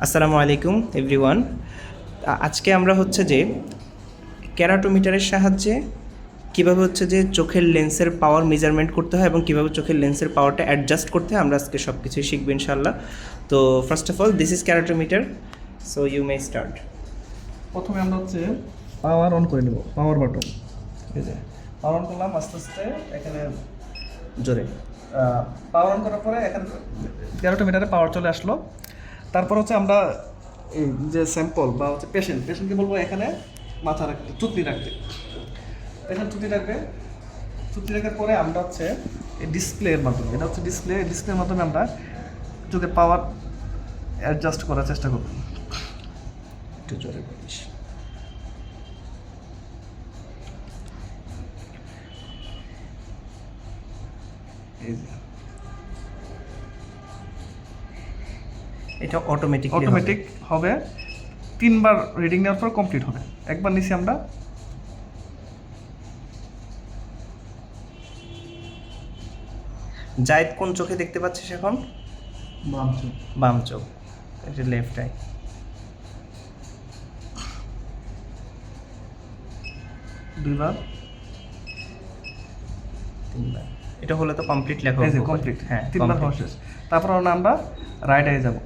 আসসালামু আলাইকুম এভরিওয়ান। আজকে আমরা হচ্ছে যে ক্যারাটোমিটারের সাহায্যে কীভাবে হচ্ছে যে চোখের লেন্সের পাওয়ার মেজারমেন্ট করতে হয় এবং কীভাবে চোখের লেন্সের পাওয়ারটা অ্যাডজাস্ট করতে হয় আমরা আজকে সব কিছুই শিখবো ইনশাআল্লাহ। তো first of all this is keratometer, so you may start. প্রথমে আমরা হচ্ছে পাওয়ার অন করে নেব, পাওয়ার বাটন। ঠিক আছে, পাওয়ার অন করলাম আস্তে আস্তে এখানে জোরে পাওয়ার অন করার পরে এখানে 13টা মিটারে পাওয়ার চলে আসলো। তারপর হচ্ছে আমরা এই যে স্যাম্পল বা হচ্ছে পেশেন্টকে বলবো এখানে মাথা রাখতে, চুক্তি রাখতে। পেশেন্ট চুক্তি রাখবে, চুক্তি রাখার পরে আমরা হচ্ছে এই ডিসপ্লের মাধ্যমে, এটা হচ্ছে ডিসপ্লের মাধ্যমে আমরা চোখের পাওয়ার অ্যাডজাস্ট করার চেষ্টা করব। একটু জোরে বলিস। এটা অটোমেটিক হবে, 3বার রিডিং নেওয়ার পর কমপ্লিট হবে। একবার নিচে আমরা জায়েদ কোন চোখে দেখতে পাচ্ছিস এখন? বাম চোখ, এটা লেফট আই। দুইবার, তিনবার। এটা হলে তো কমপ্লিট লেখা এই যে হবে। কমপ্লিট, হ্যাঁ 3বার হওয়া শেষ। তারপর আমরা রাইট আই যাব।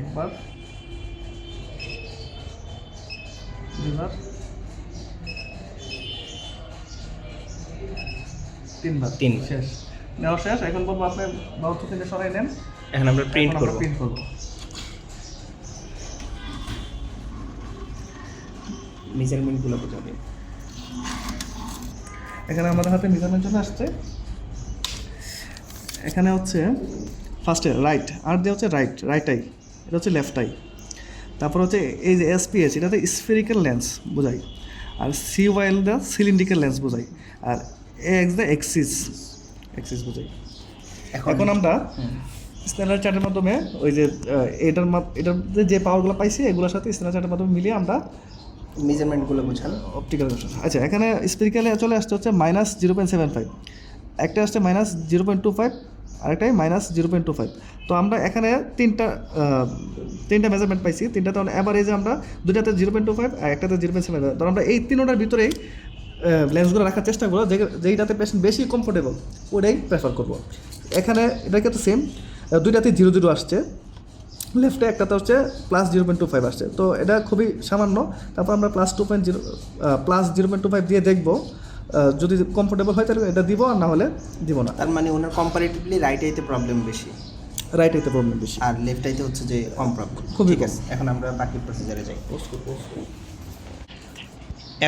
একবার, দুইবার, 3বার, তিন শেষ। নেওয়া শেষ। এখন বলবো আপনি বাউ থেকে সরাই নেন। এখন আমরা প্রিন্ট করব। প্রিন্ট করব। মেজারমেন্টগুলো বোঝাবে। এখানে আমাদের হাতে মেজারমেন্ট চলে আসছে। এখানে হচ্ছে ফার্স্টে রাইট, আর দিয়ে হচ্ছে রাইট আই, এটা হচ্ছে লেফট আই। তারপর হচ্ছে এই যে এসপিএস, এটাতে স্ফেরিক্যাল লেন্স বোঝায়, আর সিওয়াইল দ্য সিলিন্ড্রিক্যাল লেন্স বোঝায়, আর এক্স দ্য এক্সিস বোঝায়। এখন আমরা স্ন্যালার চার্টের মাধ্যমে ওই যে এটার যে পাওয়ারগুলো পাইছি এগুলোর সাথে স্ন্যালার চার্টের মাধ্যমে মিলিয়ে আমরা মেজারমেন্টগুলো বোঝান। অপটিক্যাল। আচ্ছা, এখানে স্পেরিক্যালে চলে আসছে হচ্ছে -0.75, একটা আসছে -0.25, আরেকটাই -0.25। তো আমরা এখানে তিনটা মেজারমেন্ট পাইছি। তিনটাতে অ্যাভারেজে আমরা দুটাতে 0.25 আর একটাতে 0.75। তো আমরা এই তিনটার ভিতরেই লেন্সগুলো রাখার চেষ্টা করবো, যেইটাতে পেশেন্ট বেশি কমফোর্টেবল ওটাই প্রেফার করবো। এখানে এটাকে তো সেম, দুইটাতে 0.0 আসছে, লেফটে একটাতে হচ্ছে +0.25 আসছে। তো এটা খুবই সামান্য। তারপর আমরা +0.25 দিয়ে দেখবো, যদি কমফোর্টেবল হয় তাহলে এটা দিব, আর না হলে দিব না। তার মানে ওনার কম্পারেটিভলি রাইট আইতে প্রবলেম বেশি, রাইট আইতে প্রবলেম বেশি, আর লেফট আইতে হচ্ছে যে কম প্রবলেম। খুবই ঠিক আছে, এখন আমরা বাকি প্রসিজারে যাই।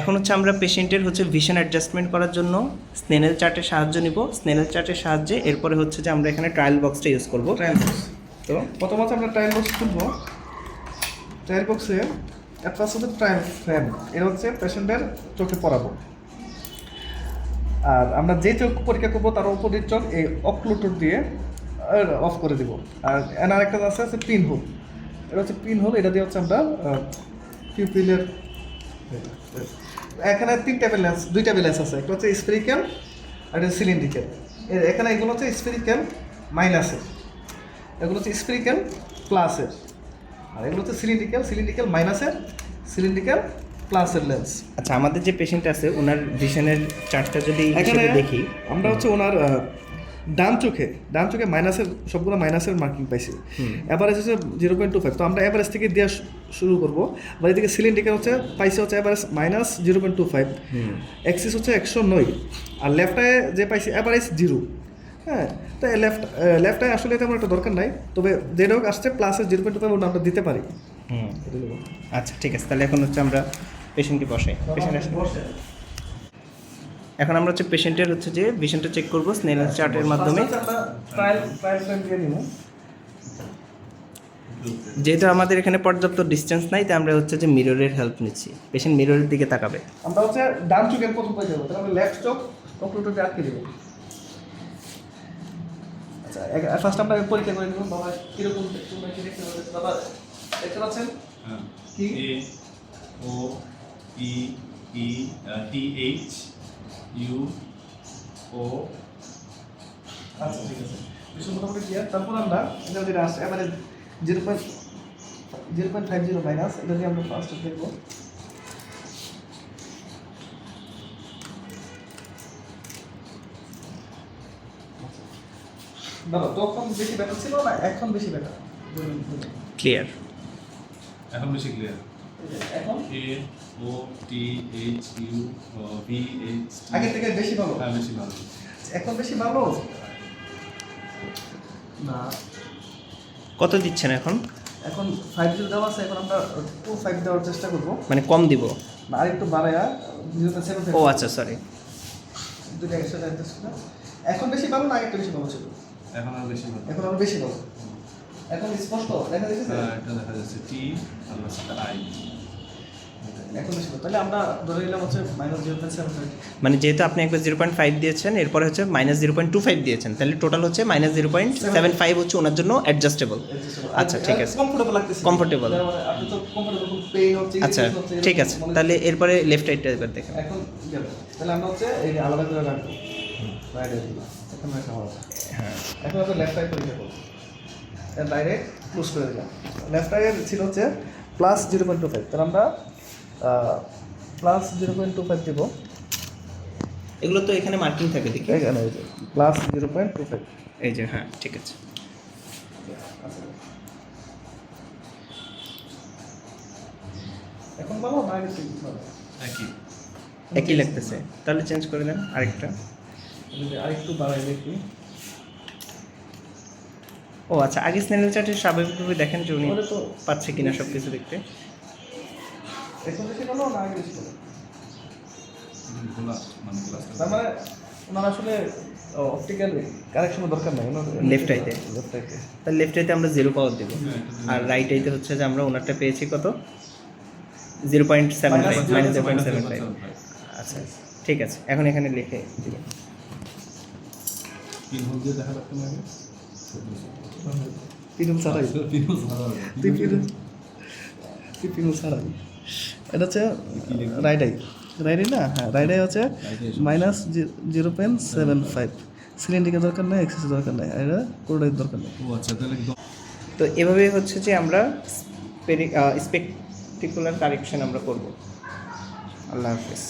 এখন হচ্ছে আমরা পেশেন্টের হচ্ছে ভিশন অ্যাডজাস্টমেন্ট করার জন্য স্নেনেল চার্টের সাহায্য নিব। স্নেনেল চার্টের সাহায্যে এরপরে হচ্ছে যে আমরা এখানে ট্রায়াল বক্সটা ইউজ করব। ট্রায়াল বক্স, তো প্রথম হচ্ছে আমরা ট্রায়াল বক্স খুলবো। ট্রায়াল বক্সে এট ফার্স্ট হচ্ছে ট্রায়াল ফ্রেম, এটা হচ্ছে পেশেন্টের চোখে পরাবো। আর আমরা যে চোখ পরীক্ষা করবো তার উপরের চোখ এই অক্লুটর দিয়ে অফ করে দিব। আর এনার একটা আছে পিন হোল, এটা হচ্ছে পিন হোল, এটা দিয়ে হচ্ছে আমরা পিউপিলের, এখানে দুই টাইপের লেন্স আছে, একটা হচ্ছে স্ফেরিক্যাল আর একটা সিলিন্ড্রিক্যাল। এখানে এগুলো হচ্ছে স্ফেরিক্যাল মাইনাসের, এগুলো হচ্ছে স্ফেরিক্যাল প্লাসের, আর এগুলো হচ্ছে সিলিন্ড্রিক্যাল মাইনাসের, সিলিন্ড্রিক্যাল প্লাসের লেন্স। আচ্ছা, আমাদের যে পেশেন্ট আছে ওনার ভিশনের চার্টটা যদি এখানে দেখি, আমরা হচ্ছে ওনার ডান চোখে মাইনাসের, সবগুলো মাইনাসের মার্কিং পাইছি। অ্যাভারেজ হচ্ছে 0.25। তো আমরা অ্যাভারেজ থেকে দেওয়া শুরু করবো। বা এদিকে সিলিন্ড্রিক্যাল হচ্ছে পাইছি হচ্ছে অ্যাভারেজ -0.25, এক্সিস হচ্ছে 109, আর লেফটে যে পাইছি অ্যাভারেজ 0। হ্যাঁ, তো লেফট আই আসলে তেমন একটা দরকার নাই, তবে যেটা হোক আসছে +0.25 ওটা আমরা দিতে পারি। আচ্ছা ঠিক আছে, তাহলে এখন হচ্ছে আমরা পেশেন্টকে বসাই। পেশেন্ট আসলে এখন আমরা হচ্ছে পেশেন্টের হচ্ছে যে ভিশনটা চেক করবো স্নেনেল চার্টের মাধ্যমে। যেহেতু আমাদের এখানে পর্যাপ্ত ডিস্টেন্স নাই, তাই আমরা হচ্ছে যে মিররের হেল্প নিচ্ছি। পেশেন্ট মিররের দিকে তাকাবে। আমরা হচ্ছে ডান চোখের প্রথম পাই যাবো, তাহলে লেফট চোখ কম্পিউটারতে আটকে দেবো। আচ্ছা, ফার্স্ট আমরা পরীক্ষা করে নেব বাবা কিরকম দেখতে পাচ্ছেন। বাবা দেখতে পাচ্ছেন কি? ও ই ই টি এইচ ইউ ও। আচ্ছা ঠিক আছে, বিষয় মোটামুটি ক্লিয়ার। তারপর আমরা এটা যেটা আসছে এবারে 0.50 মাইনাস, এটা দিয়ে আমরা ফার্স্ট দেখবো। দাদা তখন বেশি বেটার ছিল না এখন বেশি বেটার? ক্লিয়ার। এখন বেশি ক্লিয়ার। এখন A O T H U V H. আগের থেকে বেশি ভালো? হ্যাঁ বেশি ভালো। এখন বেশি ভালো না? কত দিচ্ছেন এখন? এখন 5 দেওয়া আছে, এখন আমরা 2.5 দেওয়ার চেষ্টা করবো। মানে কম দিব? না আরেকটু বাড়ায়া 0.75। ও আচ্ছা সরি। দুটো একসাথে অ্যাডজাস্ট করে। এখন বেশি ভালো না আগেরটা বেশি ভালো ছিল? এখন আরো বেশি ভালো। এখন আরো বেশি ভালো। এখন স্পষ্ট দেখা যাচ্ছে? হ্যাঁ এটা দেখা যাচ্ছে টি আর সাথে আই। এখন বেশি ভালো। তাহলে আমরা ধরে নিলাম হচ্ছে -0.75। মানে যেহেতু আপনি একবার 0.5 দিয়েছেন, এরপরে হচ্ছে -0.25 দিয়েছেন, তাহলে টোটাল হচ্ছে -0.75 হচ্ছে ওনার জন্য অ্যাডজাস্টেবল। আচ্ছা ঠিক আছে, কমফোর্টেবল লাগতেছে। Comfortable। আপনি তো কমফোর্টেবল, পেইন হচ্ছে, আচ্ছা ঠিক আছে, তাহলে এরপরে লেফট রাইটটা এবার দেখেন। এখন গেল। তাহলে আমরা হচ্ছে এই আলাদা করে রাখবো। রাইট দিলাম। এখন রাখা হবে। হ্যাঁ এখন আমরা লেফট রাইট পরীক্ষা করব। এর ডাইরেক্ট ক্লোজ করে দিলাম। লেফট রাইট ছিল হচ্ছে +0.25, তাহলে আমরা +0.25 দেব। এগুলো তো এখানে মার্কিং থাকে দেখি। এখানে এই যে +0.25। এই যে হ্যাঁ ঠিক আছে। এখন ভালো না আগে থেকে ভালো? একই। একই লাগতেছে, তাহলে চেঞ্জ করে দেন আরেকটা। যদি আরেকটু বাড়াই দেখি। ও আচ্ছা, আগে স্ন্যানেল চার্টে স্বাভাবিকভাবে দেখেন যে উনি ওটা তো পাচ্ছে কিনা সব কিছু দেখতে। এখন বেশি ভালো না আগে বেশি ভালো? খোলা মানে ক্লাস। তার মানে ওনার আসলে অপটিক্যাল কারেকশনের দরকার নাই ওনার Left eye তে? লেফট আইতে। তাহলে লেফট আইতে আমরা 0 পাওয়ার দেবো, আর রাইট আইতে হচ্ছে যে আমরা ওনারটা পেয়েছি কত, 0.75 -0.75। আচ্ছা ঠিক আছে, এখন এখানে লিখে দিবেন। পিন হোল দিয়ে দেখা লাগতো না আগে। পিনুল ছাড়াই। পিন হোল ছাড়া হবে। তুই পিনুল ছাড়াই। এটা হচ্ছে রাইট আই। রাইট আই না? হ্যাঁ রাইট আই হচ্ছে -0.75। সিলিন্ডিকের দরকার নেই, এক্সেসের দরকার নেই, এটা কোনোটাই দরকার নেই। ও আচ্ছা তাহলে একদম। তো এভাবে হচ্ছে যে আমরা স্পেকটিকুলার কারেকশন আমরা করব। আল্লাহ হাফেজ।